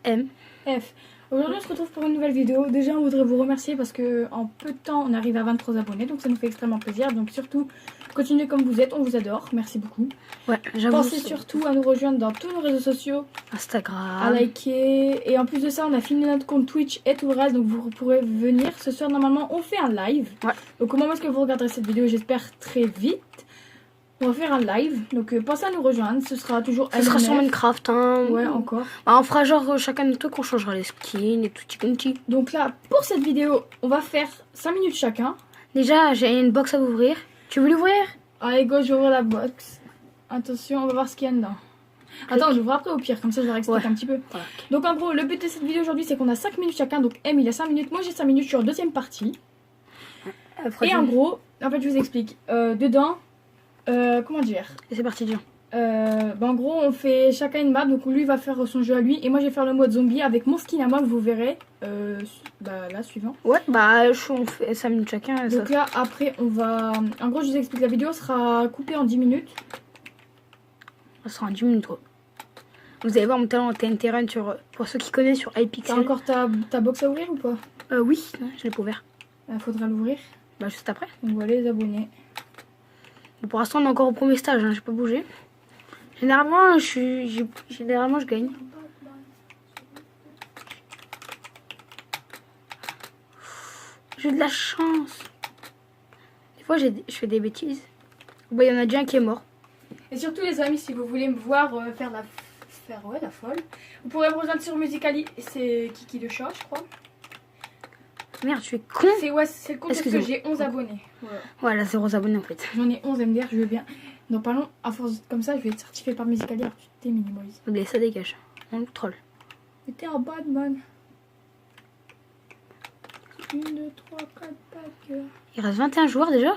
M. F. Aujourd'hui on se retrouve pour une nouvelle vidéo. Déjà on voudrait vous remercier parce que en peu de temps on arrive à 23 abonnés, donc ça nous fait extrêmement plaisir. Donc surtout continuez comme vous êtes, on vous adore, merci beaucoup. Ouais, j'avoue. Pensez surtout à nous rejoindre dans tous nos réseaux sociaux, Instagram, à liker. Et en plus de ça on a filmé notre compte Twitch et tout le reste, donc vous pourrez venir. Ce soir normalement on fait un live. Ouais. Donc au moment où est-ce que vous regarderez cette vidéo, j'espère très vite, on va faire un live, donc pensez à nous rejoindre, ce sera toujours ce sera sur Minecraft, hein. Ouais, encore. Bah, on fera genre chacun de trucs, on changera les skins et tout petit. Donc là, pour cette vidéo, on va faire 5 minutes chacun. Déjà, j'ai une box à ouvrir. Tu veux l'ouvrir? Allez, go, j'ouvre la box. Attention, on va voir ce qu'il y a dedans. Attends, j'ouvre après au pire, comme ça je leur explique un petit peu. Ouais. Donc en gros, le but de cette vidéo aujourd'hui, c'est qu'on a 5 minutes chacun. Donc M, il a 5 minutes, moi j'ai 5 minutes, je suis en deuxième partie. Et en gros, en fait, je vous explique. Dedans, comment dire? Et c'est parti, Dieu. En gros, on fait chacun une map. Donc lui va faire son jeu à lui. Et moi, je vais faire le mode zombie avec mon skin à moi que vous verrez. Là, suivant. Ouais, bah, on fait 5 minutes chacun. Donc là, après, on va... En gros, je vous explique. La vidéo sera coupée en 10 minutes. Ça sera en 10 minutes, quoi. Vous allez voir mon talent en TNT Run pour ceux qui connaissent sur iPixel. T'as encore ta box à ouvrir ou pas? Oui, je l'ai pas ouvert. Faudra l'ouvrir. Bah, juste après. Donc voilà les abonnés. Bon, pour l'instant, on est encore au premier stage, hein, j'ai pas bougé. Généralement, je gagne. J'ai de la chance. Des fois, je fais des bêtises. Bah, il y en a déjà un qui est mort. Et surtout les amis, si vous voulez me voir faire la folle, vous pourrez me rejoindre sur Musicali. C'est Kiki de chat, je crois. Merde, je suis con. C'est le compte parce que j'ai 11 abonnés. Voilà, 0 abonnés en fait. J'en ai 11 MDR, je veux bien. Donc parlons, à force comme ça, je vais être certifié par Musicali. Alors tu t'es minimalise. Mais ça dégage. On le troll. Mais t'es un bad man. 1, 2, 3, 4, bad girl. Il reste 21 joueurs déjà.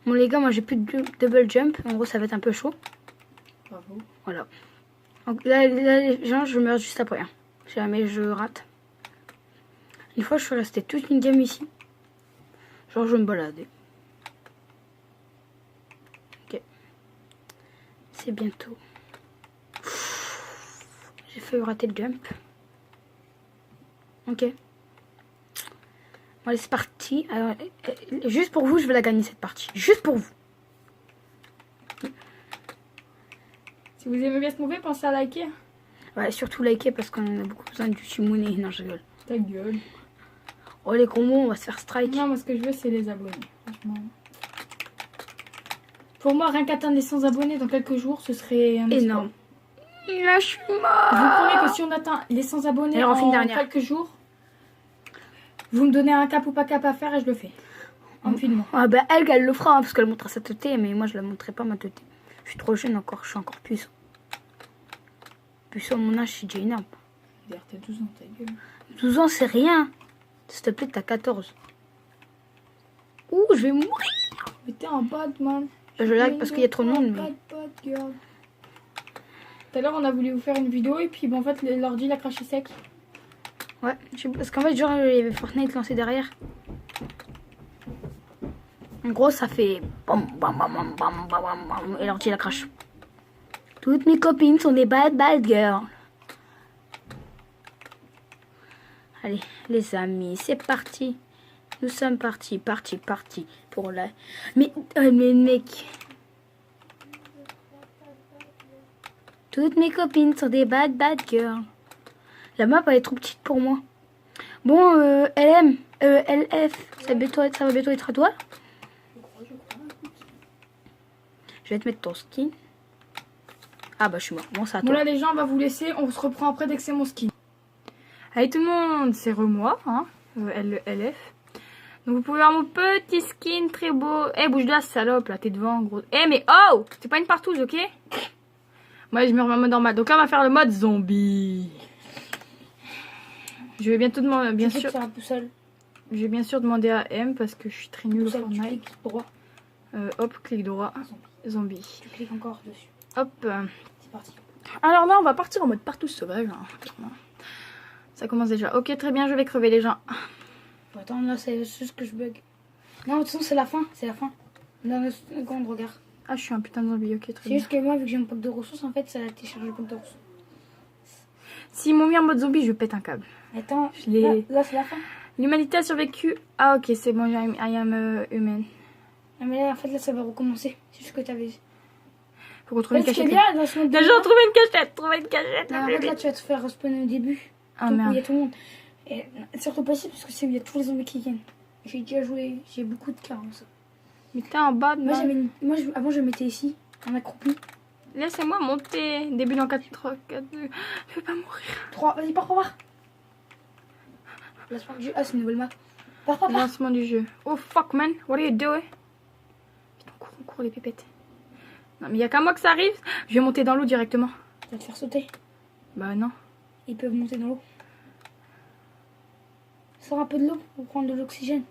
Bon les gars, moi j'ai plus de double jump. En gros, ça va être un peu chaud. Bravo. Voilà. Donc là les gens, je meurs juste après. Hein. Si jamais je rate. Une fois, je suis restée toute une game ici. Genre, je me baladais. Ok. C'est bientôt. J'ai failli rater le jump. Ok. Bon, allez, c'est parti. Alors, juste pour vous, je vais la gagner cette partie. Juste pour vous. Si vous aimez bien ce movie, pensez à liker. Ouais, surtout liker parce qu'on a beaucoup besoin du Shimone. Non, je rigole. Ta gueule. Oh, les combos, on va se faire strike. Non, moi ce que je veux, c'est les abonnés. Franchement. Pour moi, rien qu'atteindre les 100 abonnés dans quelques jours, ce serait un énorme. Là, je suis mort. Je vous promets que si on atteint les 100 abonnés alors, en quelques jours, vous me donnez un cap ou pas cap à faire et je le fais. En filmant. Ah bah elle le fera hein, parce qu'elle montrera sa teuté, mais moi je la montrerai pas ma teuté. Je suis trop jeune encore, je suis encore puissant. Puissant à mon âge, c'est déjà énorme. D'ailleurs, t'as 12 ans, ta gueule. 12 ans, c'est rien. S'il te plaît, t'as 14. Ouh, je vais mourir. Mais t'es un bad man. Je lag parce qu'il y a trop de monde. Mais... Bad girl. Tout à l'heure, on a voulu vous faire une vidéo et puis bon, en fait, l'ordi il a craché sec. Ouais, parce qu'en fait, genre, il y avait Fortnite lancé derrière. En gros, ça fait bam bam bam bam bam bam bam et l'ordi la crache. Toutes mes copines sont des bad girls. Allez, les amis, c'est parti. Nous sommes partis pour la... Mais mec. Toutes mes copines sont des bad girls. La map, elle est trop petite pour moi. Bon, LF, ça va bientôt être à toi. Je vais te mettre ton skin. Ah bah je suis mort. Bon, ça à toi. Bon là les gens, on va vous laisser. On se reprend après dès que c'est mon skin. Allez tout le monde, c'est moi, hein, LF. Donc vous pouvez voir mon petit skin très beau. Eh bouge de la salope là, t'es devant gros. Eh mais oh, c'est pas une partouze, ok? Moi je me remets en mode normal. Donc là on va faire le mode zombie. Je vais bientôt demander, bien sûr. Je vais bien sûr demander à M parce que je suis très nulle au Fortnite. Droit. Hop, clic droit. Zombie. Tu cliques encore dessus. Hop. C'est parti. Alors là, on va partir en mode partout sauvage. Hein. Ça commence déjà. Ok, très bien, je vais crever les gens. Attends, là, c'est juste que je bug. Non, de toute façon, c'est la fin. C'est la fin. Dans le seconde, regarde. Ah, je suis un putain de zombie. Ok, très bien. C'est juste que moi, vu que j'ai un pack de ressources, en fait, ça a téléchargé le pack de ressources. Si s'ils m'ont mis en mode zombie, je pète un câble. Attends, Je l'ai- là c'est la fin. L'humanité a survécu. Ah, ok, c'est bon, I am human. Non, mais là, en fait, là, ça va recommencer. C'est ce que t'avais dit. Faut qu'on trouve une Ce qui est cachette. bien dans ce mode Déjà, de- trouvé une cachette. Trouvé une cachette. Non, en fait, là, tu vas te faire respawner au début. Ah, Donc, où il y merde. a tout le monde. Et surtout pas ici, parce que c'est où il y a tous les zombies qui viennent. J'ai déjà joué, j'ai beaucoup de cas en ça. Mais t'es en bas de Moi, moi. avant, je me mettais ici, en accroupi. Laissez-moi monter. Début dans 4, 3, 4, 2. Je vais pas mourir. 3, vas-y, pars. Là, ah, c'est une nouvelle map. Pars. Lancement du jeu. Oh fuck man, what are you doing? Putain, on court les pépettes. Non mais y a qu'à moi que ça arrive. Je vais monter dans l'eau directement. Tu vas te faire sauter. Bah non. Ils peuvent monter dans l'eau. Sors un peu de l'eau pour prendre de l'oxygène.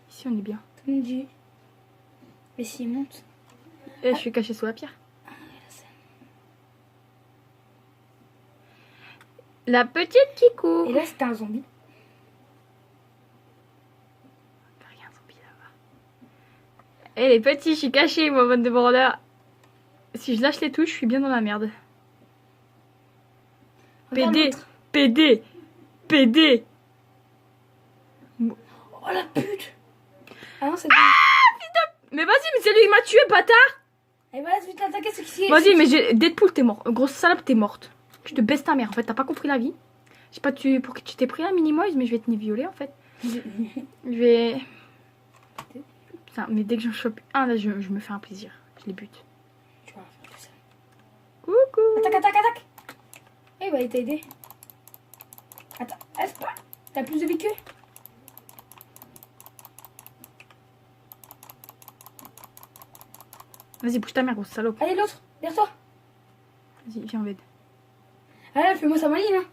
Ici on est bien. Tout le monde dit. Mais s'ils montent. Et je suis cachée sous la pierre. La petite qui court. Et là, c'était un zombie. Rien, zombie là-bas. Eh les petits, je suis cachée moi, bonne débordeur. Si je lâche les touches, je suis bien dans la merde. Regarde PD, l'autre. PD. Oh la pute. Ah non, c'est Mais vas-y, mais c'est lui qui m'a tué, bâtard. Et voilà, je vais t'attaquer, c'est qui. Vas-y, mais Deadpool, t'es mort. Grosse salope, t'es morte. Je te baisse ta mère. En fait, t'as pas compris la vie. Je sais pas pour qui tu t'es pris la minimoise, mais je vais te violer en fait. Je vais. Putain, mais dès que j'en chope un, là, je me fais un plaisir. Je les bute. Tu vas faire tout ça. Coucou. Attaque. Eh bah, il t'a aidé. Attends, est-ce pas. T'as plus de vie que. Vas-y, bouge ta mère, grosse salope. Allez, l'autre, derrière toi. Vas-y, viens en aide. Allez, fais-moi ça maline, hein.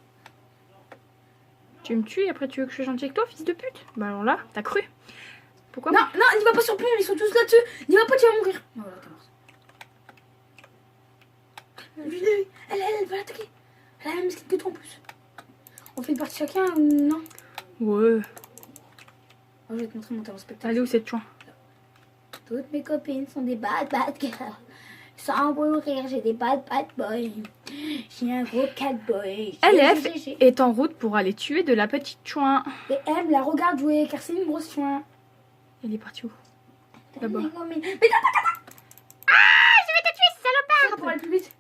Tu me tues et après tu veux que je sois gentil avec toi, fils de pute? Bah alors là, t'as cru? Pourquoi? Non, n'y va pas sur le pont, ils sont tous là-dessus. N'y va pas, tu vas mourir. Oh, voilà, t'es mort. Elle va l'attaquer. Elle a la même skin que toi en plus. On fait une partie chacun ou non? Ouais. Oh, je vais te montrer mon talent spectacle. Allez où cette chouin? Toutes mes copines sont des bad girls. Sans mourir, j'ai des bad boys. J'ai un gros cat boy. LF est en route pour aller tuer de la petite chouin. Et M la regarde jouer car c'est une grosse chouin. Elle est partie où? Là-bas. Mais attends, Ah, je vais te tuer, salopard! pour aller plus vite.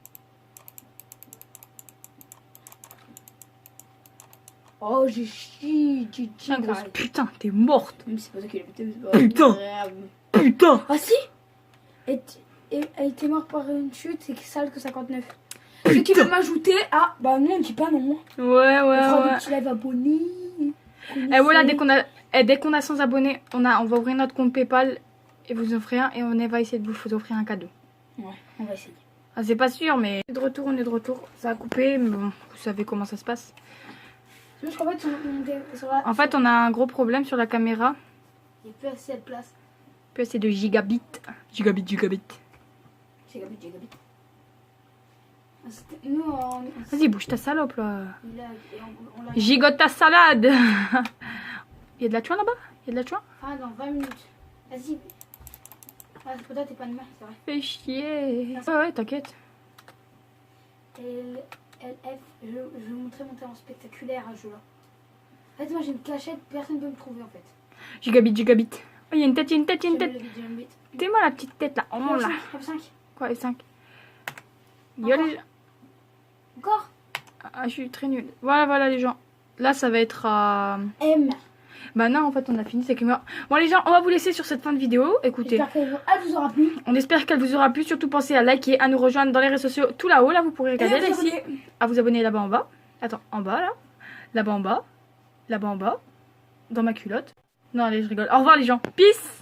Oh, j'ai chié, Tiens, grosse putain, t'es morte. Même si c'est pas toi qui l'as pété, mais c'est pas Putain. grave. Putain! Ah si. Et elle était morte par une chute, c'est sale que 59. Ceux qui veulent m'ajouter, ah bah non, on dit pas non. Ouais, On fera des ouais. petits lives abonnés. Et voilà, dès qu'on a 100 abonnés, on va ouvrir notre compte PayPal et vous offrez un et on va essayer de vous offrir un cadeau. Ouais, on va essayer. Ah, c'est pas sûr, mais on est de retour. Ça a coupé, mais bon, vous savez comment ça se passe. Parce qu'en fait, sur la... En fait, on a un gros problème sur la caméra. il n'y a plus assez de place. Plus assez de gigabits. Gigabit. Gigabit. Ah, nous, Vas-y, bouge ta salope là. on l'a Gigote ta salade. Il y a de la chouin là-bas? Il y a de la chouin? ah, dans 20 minutes. Vas-y. Ah, c'est pour toi, t'es pas de mal, c'est vrai. Fais chier. Ouais, t'inquiète. LF, je vais vous montrer mon talent spectaculaire à ce jeu-là. En fait, moi j'ai une cachette, personne ne peut me trouver en fait. Gigabit. Oh, il y a une tête. J'aime le vide. T'es moi la petite tête là. Oh là. F5. Quoi, F5? Yo les gens. Encore Ah, je suis très nulle. Voilà les gens. Là, ça va être à... M. Bah non, en fait, on a fini. C'est que... Bon, les gens, on va vous laisser sur cette fin de vidéo. Écoutez, J'espère qu'elle vous aura plu. on espère qu'elle vous aura plu. Surtout, pensez à liker, à nous rejoindre dans les réseaux sociaux. Tout là-haut, là, vous pourrez regarder. Et Là, à vous ici. abonner. À vous abonner là-bas en bas. Attends, en bas, là. Là-bas en bas. Là-bas en bas. Dans ma culotte. Non, allez, je rigole. Au revoir, les gens. Peace!